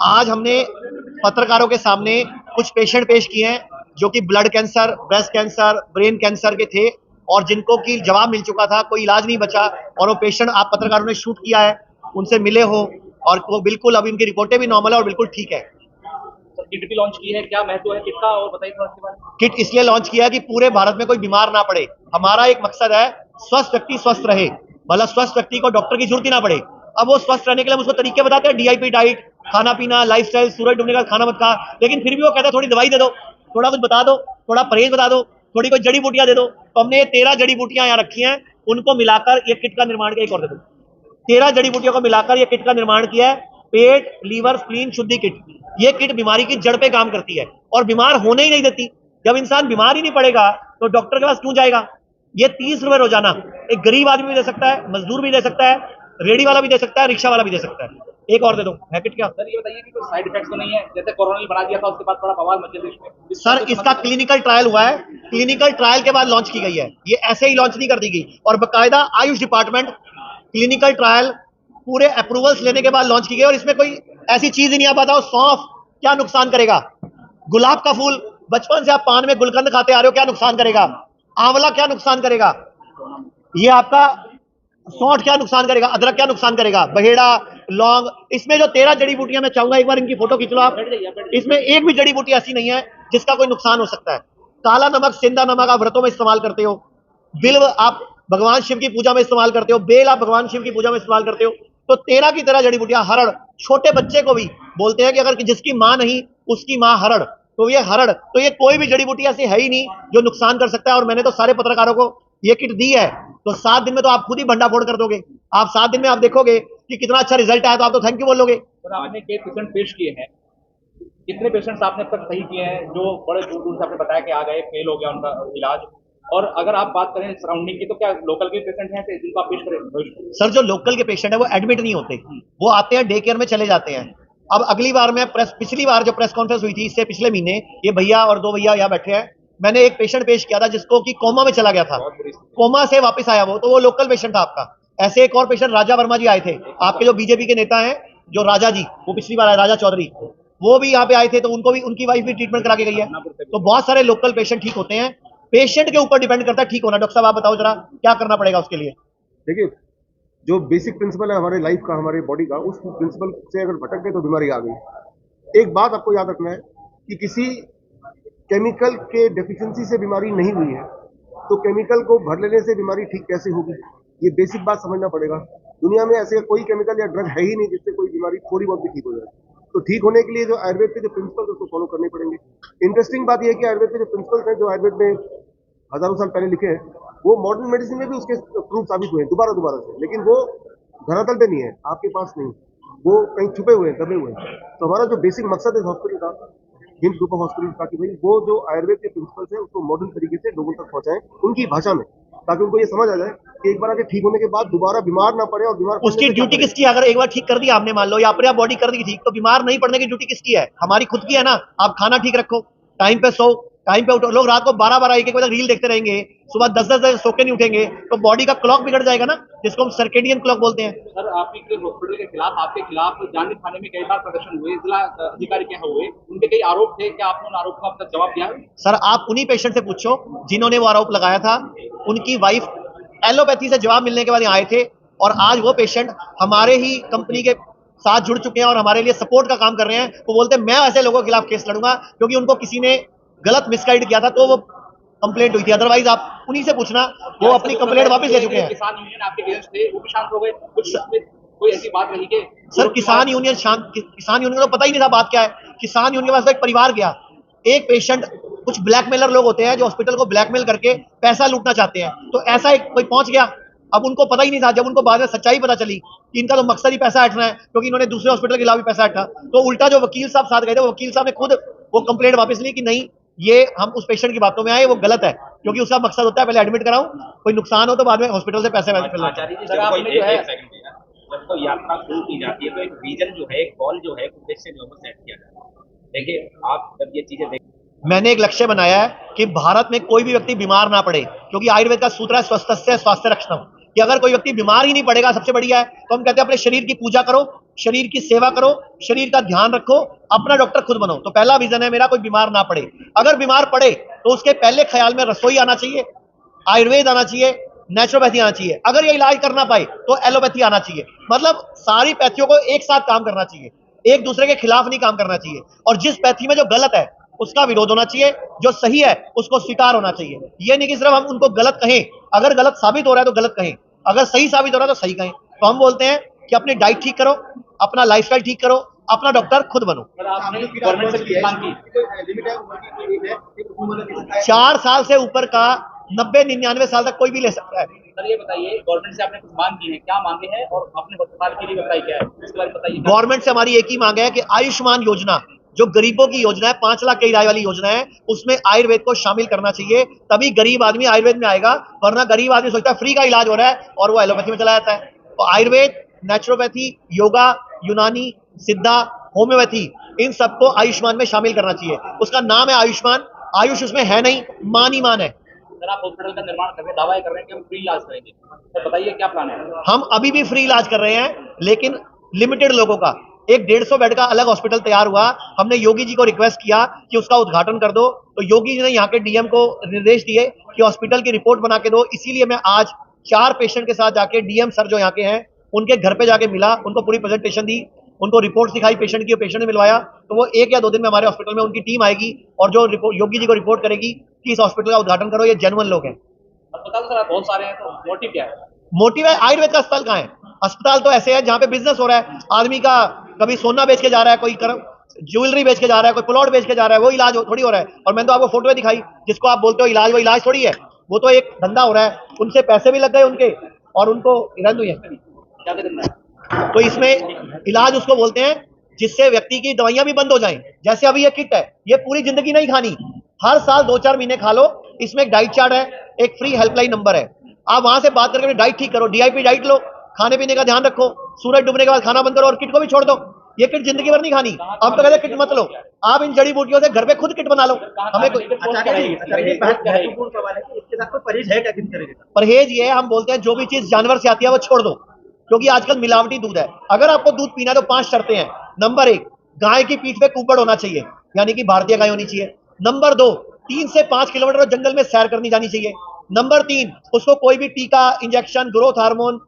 आज हमने पत्रकारों के सामने कुछ पेशेंट पेश किए हैं जो कि blood cancer, breast cancer, brain cancer के थे और जिनको की जवाब मिल चुका था, कोई इलाज नहीं बचा और वो पेशेंट आप पत्रकारों ने शूट किया है, उनसे मिले हो और वो बिल्कुल अभी उनकी रिपोर्टें भी नॉर्मल है और बिल्कुल ठीक है। किट भी लॉन्च की है, क्या महत्व है किट का और बताइए थोड़ा इसके बारे में। किट इसलिए लॉन्च किया कि पूरे भारत में कोई बीमार ना पड़े। हमारा एक मकसद है स्वस्थ व्यक्ति स्वस्थ रहे, मतलब स्वस्थ व्यक्ति को डॉक्टर की जरूरत ही ना पड़े। अब वो स्वस्थ रहने के लिए हम उसको तरीके बताते हैं, डीआईपी डाइट, खाना पीना, लाइफस्टाइल, सूरज डूबने का खाना मत खा, लेकिन फिर भी वो कहता है थोड़ी दवाई दे दो, थोड़ा कुछ बता दो, थोड़ा परहेज बता दो, थोड़ी कोई जड़ी बूटियां दे दो। तो हमने 13 जड़ी बूटियां यहाँ रखी हैं, उनको मिलाकर ये किट का निर्माण किया। एक और दे दो। 13 जड़ी बूटियों को मिलाकर ये किट का निर्माण किया है। पेट, लीवर, स्प्लीन शुद्धि किट। ये किट बीमारी की जड़ पे काम करती है और बीमार होने ही नहीं देती। जब इंसान बीमार ही नहीं पड़ेगा तो डॉक्टर के पास क्यों जाएगा। ये 30 रुपए रोजाना एक गरीब आदमी भी दे सकता है, मजदूर भी दे सकता है, रेडी वाला भी दे सकता है, रिक्शा वाला भी दे सकता है। एक और दे दो। है किट क्या सर ये बताइए कि कोई साइड इफेक्ट तो नहीं है, जैसे कोरोना ने बना दिया था उसके बाद थोड़ा बवाल मच गया इसमें। सर? इसका क्लिनिकल ट्रायल हुआ है, क्लिनिकल ट्रायल के बाद लॉन्च की गई है, ये ऐसे ही लॉन्च नहीं कर दी गई और बाकायदा आयुष डिपार्टमेंट क्लिनिकल ट्रायल पूरे अप्रूवल्स लेने के बाद लॉन्च की गई। और इसमें कोई ऐसी चीज ही नहीं। आप बताओ सौंफ क्या नुकसान करेगा, गुलाब का फूल बचपन से आप पान में गुलकंद खाते आ रहे हो, क्या नुकसान करेगा, आंवला क्या नुकसान करेगा, ये आपका सौंठ क्या नुकसान करेगा, अदरक क्या नुकसान करेगा, बहेड़ा, लौंग। इसमें जो 13 जड़ी बूटियां, मैं चाहूंगा एक बार इनकी फोटो खींच लो आप। इसमें एक भी जड़ी बूटी ऐसी नहीं है जिसका कोई नुकसान हो सकता है। काला नमक, सेंधा नमक आप व्रतों में इस्तेमाल करते हो, बिल्व आप भगवान शिव की पूजा में इस्तेमाल करते हो, बेल आप भगवान शिव की पूजा में इस्तेमाल करते हो। तो 13 की तरह जड़ी बूटियां, हरड़, छोटे बच्चे को भी बोलते हैं कि अगर जिसकी मां नहीं उसकी मां हरड़, तो ये हरड़, तो ये कोई भी जड़ी बूटी ऐसी है ही नहीं जो नुकसान कर सकता है। और मैंने तो सारे पत्रकारों को ये किट दी है, तो 7 दिन में तो आप खुद ही भंडाफोड़ कर दोगे। आप 7 दिन में आप देखोगे कि कितना अच्छा रिजल्ट आया तो आप तो थैंक यू बोलोगे। सर आपने कई पेशेंट पेश किए हैं, कितने पेशेंट्स आपने अब तक सही किए हैं जो बड़े दूर दूर से आपने बताया कि आ गए, फेल हो गया उनका इलाज। और अगर आप बात करें सराउंडिंग की, तो क्या लोकल के पेशेंट हैं जिनको आप पेश करें भविष्य में? सर जो लोकल के पेशेंट है वो एडमिट नहीं होते, वो आते हैं डे केयर में चले जाते हैं। अब अगली बार मैं पिछली बार जो प्रेस कॉन्फ्रेंस हुई थी इससे पिछले महीने, ये भैया और 2 भैया यहाँ बैठे हैं, मैंने एक पेशेंट पेश किया था जिसको कि कोमा में चला गया था, कोमा से वापस आया वो, तो वो लोकल पेशेंट था आपका। ऐसे एक और पेशेंट राजा वर्मा जी आए थे, आपके जो बीजेपी के नेता हैं, जो राजा जी, वो पिछली बार आए, राजा चौधरी, वो भी यहाँ पे आए थे, तो उनको भी, उनकी वाइफ भी ट्रीटमेंट करा के गई है। तो बहुत सारे लोकल पेशेंट ठीक होते हैं, पेशेंट के ऊपर डिपेंड करता है ठीक होना। डॉक्टर साहब आप बताओ जरा क्या करना पड़ेगा उसके लिए। देखिए, जो बेसिक प्रिंसिपल है हमारे लाइफ का, हमारे बॉडी का, उस प्रिंसिपल से अगर भटक गए तो बीमारी आ गई। एक बात आपको याद रखना है कि किसी केमिकल के डेफिशिएंसी से बीमारी नहीं हुई है, तो केमिकल को भर लेने से बीमारी ठीक कैसे होगी, ये बेसिक बात समझना पड़ेगा। दुनिया में ऐसे कोई केमिकल या ड्रग है ही नहीं जिससे कोई बीमारी थोड़ी बहुत भी ठीक हो जाए। तो ठीक होने के लिए जो आयुर्वेद के जो प्रिंसिपल उसको फॉलो करने पड़ेंगे। इंटरेस्टिंग बात यह है कि आयुर्वेद के जो प्रिंसिपल्स हैं, जो आयुर्वेद में हजारों साल पहले लिखे हैं, वो मॉडर्न मेडिसिन में भी उसके प्रूफ साबित हुए हैं दोबारा से, लेकिन वो धरातल पे नहीं है, आपके पास नहीं, वो कहीं छुपे हुए हैं, दबे हुए हैं। तो हमारा जो बेसिक मकसद है हॉस्पिटल का, हिंद ग्रुप ऑफ हॉस्पिटल का, कि भाई वो जो आयुर्वेद के प्रिंसिपल्स हैं उसको मॉडर्न तरीके से लोगों तक पहुंचाएं उनकी भाषा में, ताकि उनको ये समझ आ जाए कि एक बार आगे ठीक होने के बाद दोबारा बीमार ना पड़े। और बीमार उसकी ड्यूटी किसकी है? अगर एक बार ठीक कर दिया आपने, मान लो, या अपने आप बॉडी कर दी ठीक, तो बीमार नहीं पड़ने की ड्यूटी किसकी है? हमारी खुद की है ना। आप खाना ठीक रखो, टाइम पे सो, टाइम पे उठो। लोग रात को 12-12 एक बजे रील देखते रहेंगे, सुबह 10-10 बजे सो के नहीं उठेंगे, तो बॉडी का क्लॉक बिगड़ जाएगा ना, जिसको हम सर्केडियन क्लॉक बोलते हैं। सर आपके हॉस्पिटल के खिलाफ, आपके खिलाफ जांच थाने में कई बार प्रदर्शन हुए, जिला अधिकारी क्या हुए, उनके कई आरोप थे, क्या आपने उन आरोप का अब तक जवाब दिया? सर आप उन्हीं पेशेंट से पूछो जिन्होंने वो आरोप लगाया था। उनकी वाइफ एलोपैथी से जवाब मिलने के बाद यहाँ आए थे और आज वो पेशेंट हमारे ही कंपनी के साथ जुड़ चुके हैं और हमारे लिए सपोर्ट का काम कर रहे हैं। वो बोलते हैं मैं ऐसे लोगों के खिलाफ केस लड़ूंगा क्योंकि उनको किसी ने गलत मिसगाइड किया था, तो वो कंप्लेंट हुई थी। अदरवाइज आप उन्हीं से पूछना, वो अपनी कंप्लेंट वापस ले चुके हैं। किसान यूनियन आपके अगेंस्ट थे, वो भी शांत हो गए, कुछ कोई ऐसी बात रही कि? सर किसान यूनियन को पता ही नहीं था बात क्या है। किसान यूनियन के पास तो एक परिवार गया, एक पेशेंट, कुछ ब्लैकमेलर लोग होते हैं जो हॉस्पिटल को ब्लैकमेल करके पैसा लूटना चाहते हैं, तो ऐसा एक कोई पहुंच गया। अब उनको पता ही नहीं था, जब उनको बाद में सच्चाई पता चली कि इनका तो मकसद ही पैसा हटना है, क्योंकि इन्होंने दूसरे हॉस्पिटल के खिलाफ भी पैसा हटा, तो उल्टा जो वकील साहब साथ गए थे, वो वकील साहब ने खुद वो कंप्लेंट वापस ली कि नहीं, ये हम उस पेशेंट की बातों में आए, वो गलत है, क्योंकि उसका मकसद होता है पहले एडमिट कराऊं, कोई नुकसान हो तो बाद में हॉस्पिटल से पैसे जब तो यात्रा शुरू की जाती है तो एक विजन जो है, एक कॉल जो है, उद्देश्य जो है वो सेट किया जाता है। देखिए आप जब ये चीजें देख, मैंने एक लक्ष्य बनाया है कि भारत में कोई भी व्यक्ति बीमार ना पड़े, क्योंकि आयुर्वेद का सूत्र है स्वस्थस्य स्वास्थ्य रक्षणम, कि अगर कोई व्यक्ति बीमार ही नहीं पड़ेगा सबसे बढ़िया है। तो हम कहते हैं अपने शरीर की पूजा करो, शरीर की सेवा करो, शरीर का ध्यान रखो, अपना डॉक्टर खुद बनो। तो पहला विजन है मेरा, कोई बीमार ना पड़े। अगर बीमार पड़े तो उसके पहले ख्याल में रसोई आना चाहिए, आयुर्वेद आना चाहिए, नेचुरोपैथी आना चाहिए। अगर ये इलाज करना पाए तो एलोपैथी आना चाहिए। मतलब सारी पैथियों को एक साथ काम करना चाहिए, एक दूसरे के खिलाफ नहीं काम करना चाहिए। और जिस पैथी में जो गलत है उसका विरोध होना चाहिए, जो सही है उसको स्वीकार होना चाहिए। ये नहीं कि सिर्फ हम उनको गलत कहें, अगर गलत साबित हो रहा है तो गलत कहें, अगर सही साबित हो रहा है तो सही कहें। तो हम बोलते हैं कि अपनी डाइट ठीक करो, अपना लाइफस्टाइल ठीक करो, अपना डॉक्टर खुद बनो। सर आपने गवर्नमेंट से किस मांग की? 4 साल से ऊपर का 90-99 साल तक कोई भी ले सकता है। सर ये बताइए, गवर्नमेंट से आपने कुछ मांग की है, क्या मांगे हैं और अपने अस्पताल के लिए बताइए क्या है, इसके बारे में बताइए। गवर्नमेंट से हमारी एक ही मांग है कि आयुष्मान योजना जो गरीबों की योजना है, 5 लाख के इलाज वाली योजना है, उसमें आयुर्वेद को शामिल करना चाहिए। तभी गरीब आदमी आयुर्वेद में आएगा, वरना गरीब आदमी सोचता है फ्री का इलाज हो रहा है और वो एलोपैथी में चला जाता है। तो आयुर्वेद, नेचुरोपैथी, योगा, यूनानी, सिद्धा, होम्योपैथी, इन सबको आयुष्मान में शामिल करना चाहिए। उसका नाम है आयुष्मान, आयुष उसमें है नहीं, मान ही मान है। सर आप हॉस्पिटल का निर्माण कर रहे हैं, दावा कर रहे हैं कि हम फ्री इलाज करेंगे, सर बताइए क्या प्लान है? हम अभी भी फ्री इलाज कर रहे हैं, लेकिन लिमिटेड लोगों का। एक 150 बेड का अलग हॉस्पिटल तैयार हुआ, हमने योगी जी को रिक्वेस्ट किया कि उसका उद्घाटन कर दो, तो योगी जी ने यहाँ के डीएम को निर्देश दिए कि हॉस्पिटल की रिपोर्ट बना के दो। इसीलिए मैं आज 4 पेशेंट के साथ जाके, डीएम सर जो यहाँ के हैं उनके घर पे जाके मिला, उनको पूरी प्रेजेंटेशन दी, उनको रिपोर्ट दिखाई पेशेंट की, पेशेंट ने मिलवाया। तो वो 1 या 2 दिन में हमारे हॉस्पिटल में उनकी टीम आएगी और जो योगी जी को रिपोर्ट करेगी कि इस हॉस्पिटल का उद्घाटन करो, ये जेन्युइन लोग हैं। अस्पताल सर आप बहुत सारे हैं, तो मोटिव क्या है? मोटिव है, आयुर्वेद का अस्पताल कहाँ है? अस्पताल तो ऐसे है जहां पे बिजनेस हो रहा है, आदमी का कभी सोना बेच के जा रहा है, कोई ज्वेलरी बेच के जा रहा है, कोई प्लॉट बेच के जा रहा है, वो इलाज थोड़ी हो रहा है। और मैंने तो आपको फोटो दिखाई, जिसको आप बोलते हो इलाज, वो इलाज थोड़ी है, वो तो एक धंधा हो रहा है। उनसे पैसे भी लग गए उनके और उनको रंद हुई है। क्या करना है? तो इसमें इलाज उसको बोलते हैं जिससे व्यक्ति की दवाइयां भी बंद हो जाएं। जैसे अभी ये किट है, ये पूरी जिंदगी नहीं खानी, हर साल 2-4 महीने खा लो। इसमें एक डाइट चार्ट है, एक फ्री हेल्पलाइन नंबर है, आप वहां से बात करके डाइट ठीक करो, डीआईपी डाइट लो, खाने पीने का ध्यान रखो, सूरज डूबने के बाद खाना बंद करो और किट को भी छोड़ दो। ये किट जिंदगी भर नहीं खानी। अब तो कहते किट मत लो, आप इन जड़ी बूटियों से घर पे खुद किट बना लो। हमें कोई महत्वपूर्ण सवाल है कि इसके साथ कोई परहेज है क्या? किस तरह का परहेज ये है, हम बोलते हैं जो भी चीज जानवर से आती है वो छोड़ दो, क्योंकि आजकल मिलावटी दूध है। अगर आपको दूध पीना है तो 5 शर्तें हैं। नंबर 1, गाय की पीठ पे कुबड़ होना चाहिए, यानी कि भारतीय गाय होनी चाहिए। नंबर 2, 3 से 5 किलोमीटर जंगल में सैर करनी जानी चाहिए। नंबर 3, उसको कोई भी टीका, इंजेक्शन, ग्रोथ हार्मोन